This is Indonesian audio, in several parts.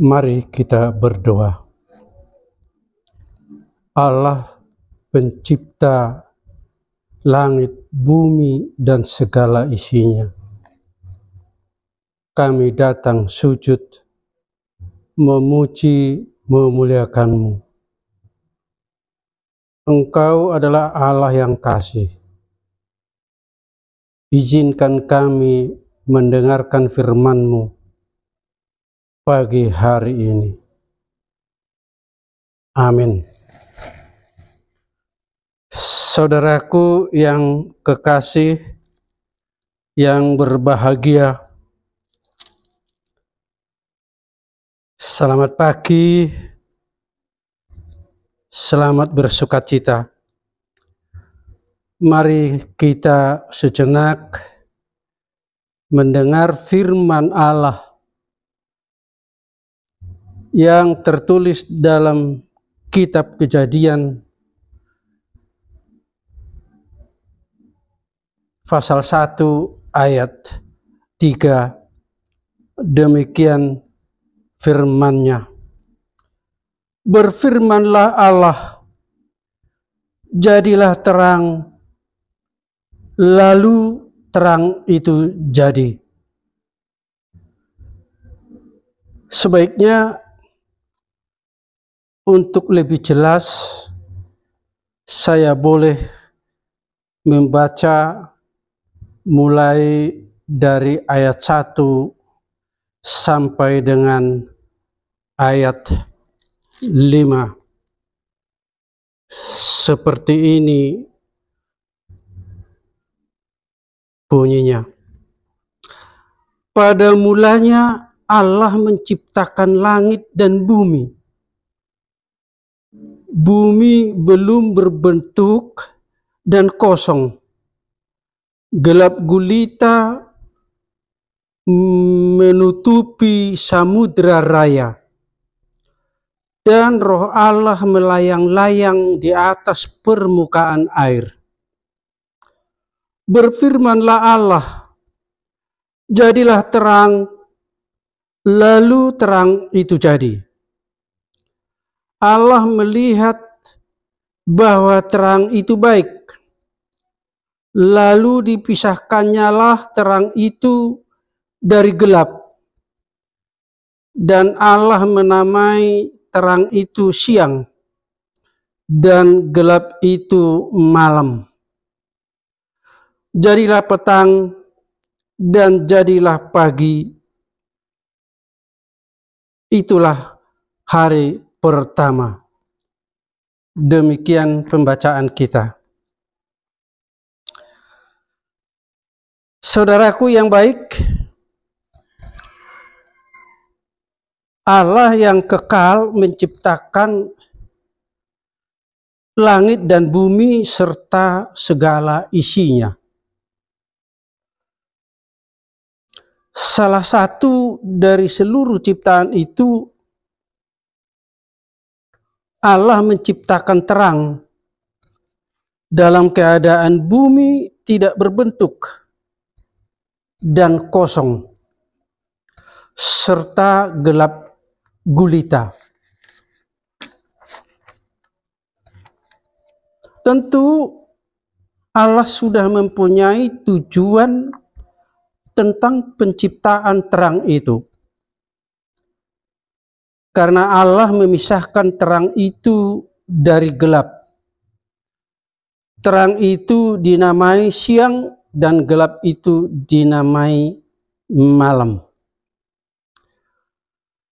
Mari kita berdoa. Allah pencipta langit, bumi, dan segala isinya. Kami datang sujud, memuji, memuliakan-Mu. Engkau adalah Allah yang kasih. Izinkan kami mendengarkan firman-Mu pagi hari ini. Amin. Saudaraku yang kekasih, yang berbahagia, selamat pagi, selamat bersukacita. Mari kita sejenak mendengar firman Allah yang tertulis dalam kitab Kejadian pasal 1 ayat 3. Demikian firman-Nya. Berfirmanlah Allah, jadilah terang, lalu terang itu jadi. Sebaiknya untuk lebih jelas saya boleh membaca mulai dari ayat 1 sampai dengan ayat 5. Seperti ini bunyinya. Pada mulanya Allah menciptakan langit dan bumi. Bumi belum berbentuk dan kosong. Gelap gulita menutupi samudra raya. Dan roh Allah melayang-layang di atas permukaan air. Berfirmanlah Allah, jadilah terang, lalu terang itu jadi. Allah melihat bahwa terang itu baik. Lalu dipisahkannyalah terang itu dari gelap. Dan Allah menamai terang itu siang, dan gelap itu malam. Jadilah petang, dan jadilah pagi. Itulah hari pertama. Demikian pembacaan kita. Saudaraku yang baik, Allah yang kekal menciptakan langit dan bumi serta segala isinya. Salah satu dari seluruh ciptaan itu, Allah menciptakan terang dalam keadaan bumi tidak berbentuk dan kosong, serta gelap gulita. Tentu Allah sudah mempunyai tujuan tentang penciptaan terang itu. Karena Allah memisahkan terang itu dari gelap. Terang itu dinamai siang dan gelap itu dinamai malam.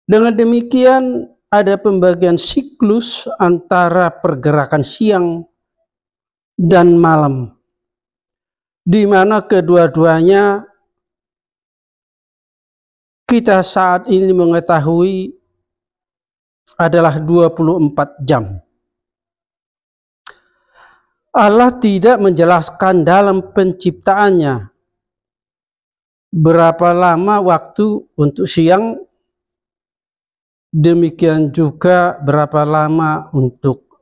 Dengan demikian ada pembagian siklus antara pergerakan siang dan malam, di mana kedua-duanya kita saat ini mengetahui adalah 24 jam. Allah tidak menjelaskan dalam penciptaannya berapa lama waktu untuk siang, demikian juga berapa lama untuk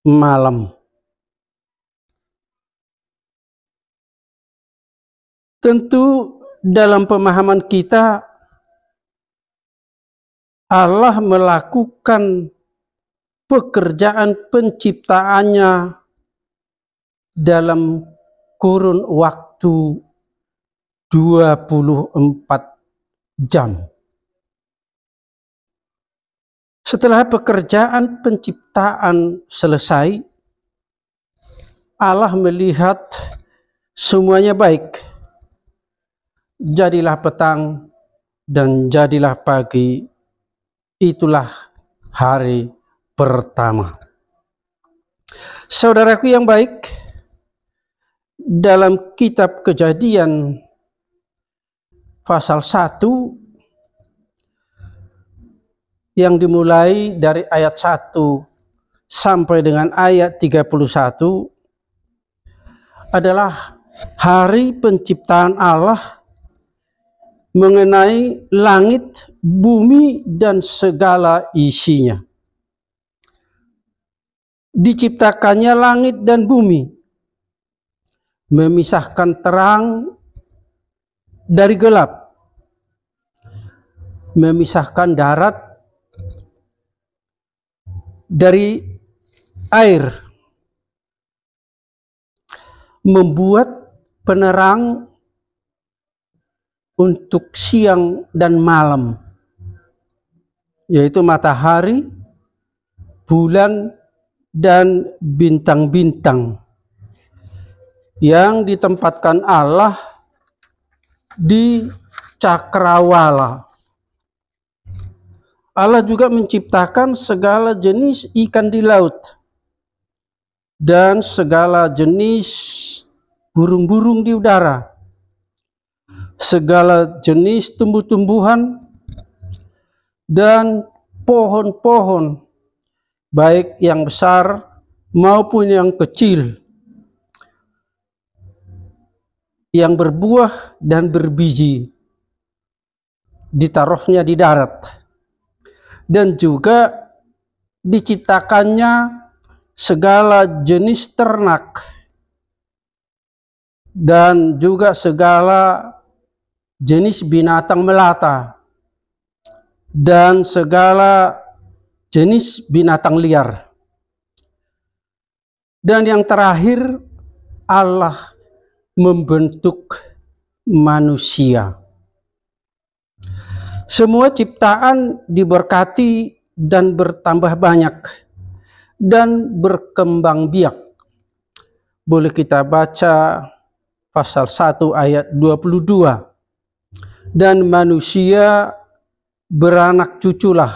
malam. Tentu dalam pemahaman kita, Allah melakukan pekerjaan penciptaannya dalam kurun waktu 24 jam. Setelah pekerjaan penciptaan selesai, Allah melihat semuanya baik. Jadilah petang dan jadilah pagi, itulah hari pertama. Saudaraku yang baik, dalam kitab Kejadian pasal 1 yang dimulai dari ayat 1 sampai dengan ayat 31 adalah hari penciptaan Allah mengenai langit, bumi, dan segala isinya. Diciptakannya langit dan bumi, memisahkan terang dari gelap, memisahkan darat dari air, membuat penerang untuk siang dan malam, yaitu matahari, bulan, dan bintang-bintang yang ditempatkan Allah di cakrawala. Allah juga menciptakan segala jenis ikan di laut dan segala jenis burung-burung di udara, segala jenis tumbuh-tumbuhan dan pohon-pohon, baik yang besar maupun yang kecil, yang berbuah dan berbiji, ditaruhnya di darat. Dan juga diciptakannya segala jenis ternak dan juga segala jenis binatang melata dan segala jenis binatang liar. Dan yang terakhir, Allah membentuk manusia. Semua ciptaan diberkati dan bertambah banyak dan berkembang biak. Boleh kita baca pasal 1 ayat 22. Dan manusia beranak cuculah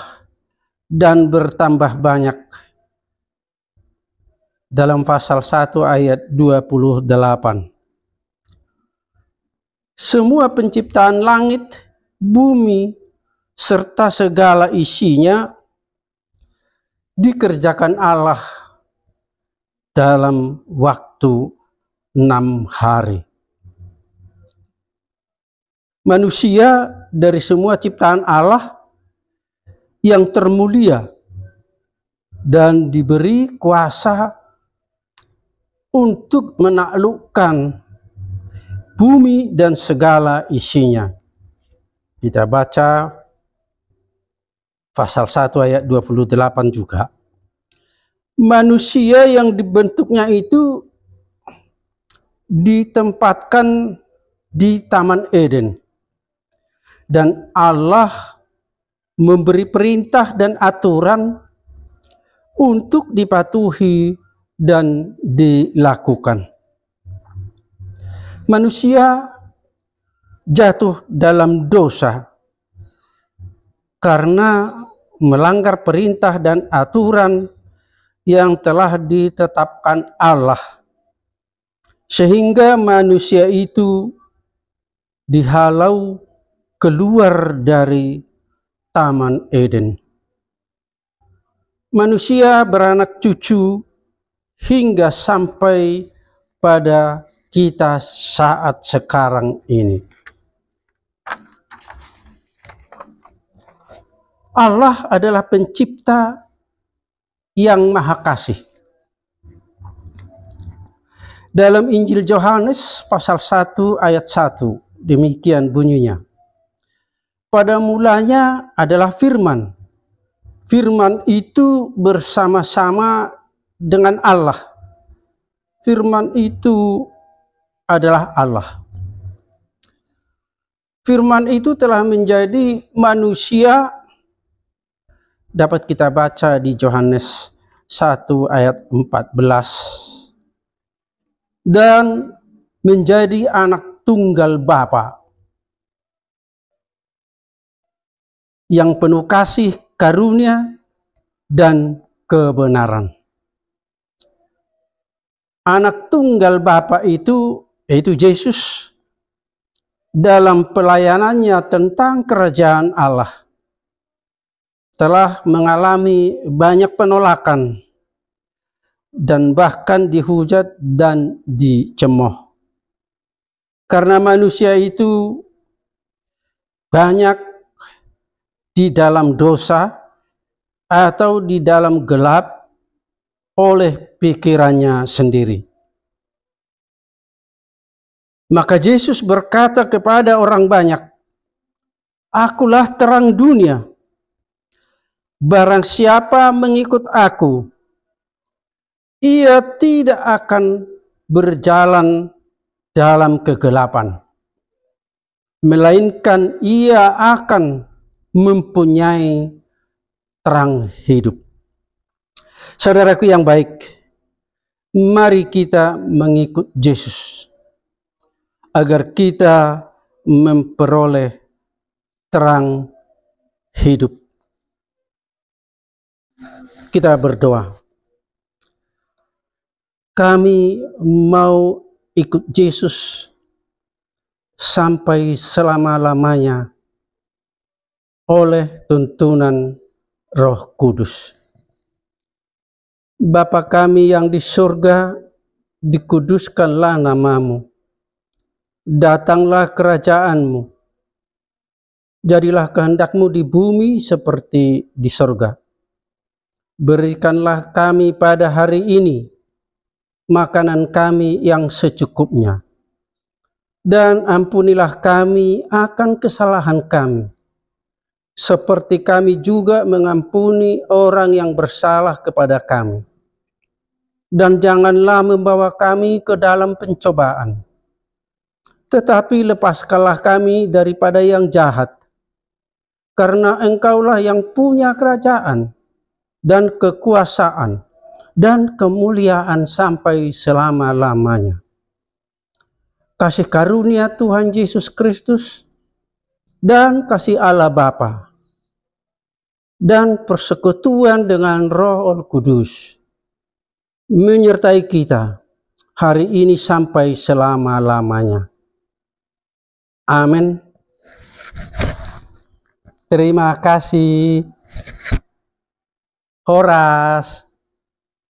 dan bertambah banyak. Dalam pasal 1 ayat 28. Semua penciptaan langit, bumi, serta segala isinya dikerjakan Allah dalam waktu 6 hari. Manusia dari semua ciptaan Allah yang termulia dan diberi kuasa untuk menaklukkan bumi dan segala isinya. Kita baca pasal 1 ayat 28 juga. Manusia yang dibentuknya itu ditempatkan di Taman Eden. Dan Allah memberi perintah dan aturan untuk dipatuhi dan dilakukan. Manusia jatuh dalam dosa karena melanggar perintah dan aturan yang telah ditetapkan Allah, sehingga manusia itu dihalau keluar dari Taman Eden. Manusia beranak cucu hingga sampai pada kita saat sekarang ini. Allah adalah pencipta yang maha kasih. Dalam Injil Yohanes pasal 1 ayat 1, demikian bunyinya. Pada mulanya adalah firman, Firman itu bersama-sama dengan Allah. Firman itu adalah Allah. Firman itu telah menjadi manusia, dapat kita baca di Yohanes 1 ayat 14. Dan menjadi anak tunggal Bapa yang penuh kasih, karunia, dan kebenaran. Anak tunggal Bapa itu, yaitu Yesus, dalam pelayanannya tentang kerajaan Allah telah mengalami banyak penolakan dan bahkan dihujat dan dicemooh. Karena manusia itu banyak di dalam dosa atau di dalam gelap oleh pikirannya sendiri. Maka Yesus berkata kepada orang banyak, "Akulah terang dunia. Barang siapa mengikut aku, ia tidak akan berjalan dalam kegelapan, melainkan ia akan mempunyai terang hidup." Saudaraku yang baik, mari kita mengikut Yesus agar kita memperoleh terang hidup. Kita berdoa. Kami mau ikut Yesus sampai selama-lamanya oleh tuntunan Roh Kudus. Bapa kami yang di surga, dikuduskanlah namamu. Datanglah kerajaan-Mu. Jadilah kehendak-Mu di bumi seperti di surga. Berikanlah kami pada hari ini makanan kami yang secukupnya. Dan ampunilah kami akan kesalahan kami, seperti kami juga mengampuni orang yang bersalah kepada kami. Dan janganlah membawa kami ke dalam pencobaan, tetapi lepaskanlah kami daripada yang jahat. Karena Engkaulah yang punya kerajaan dan kekuasaan dan kemuliaan sampai selama-lamanya. Kasih karunia Tuhan Yesus Kristus dan kasih Allah Bapa dan persekutuan dengan Roh Kudus menyertai kita hari ini sampai selama-lamanya. Amin. Terima kasih. Horas.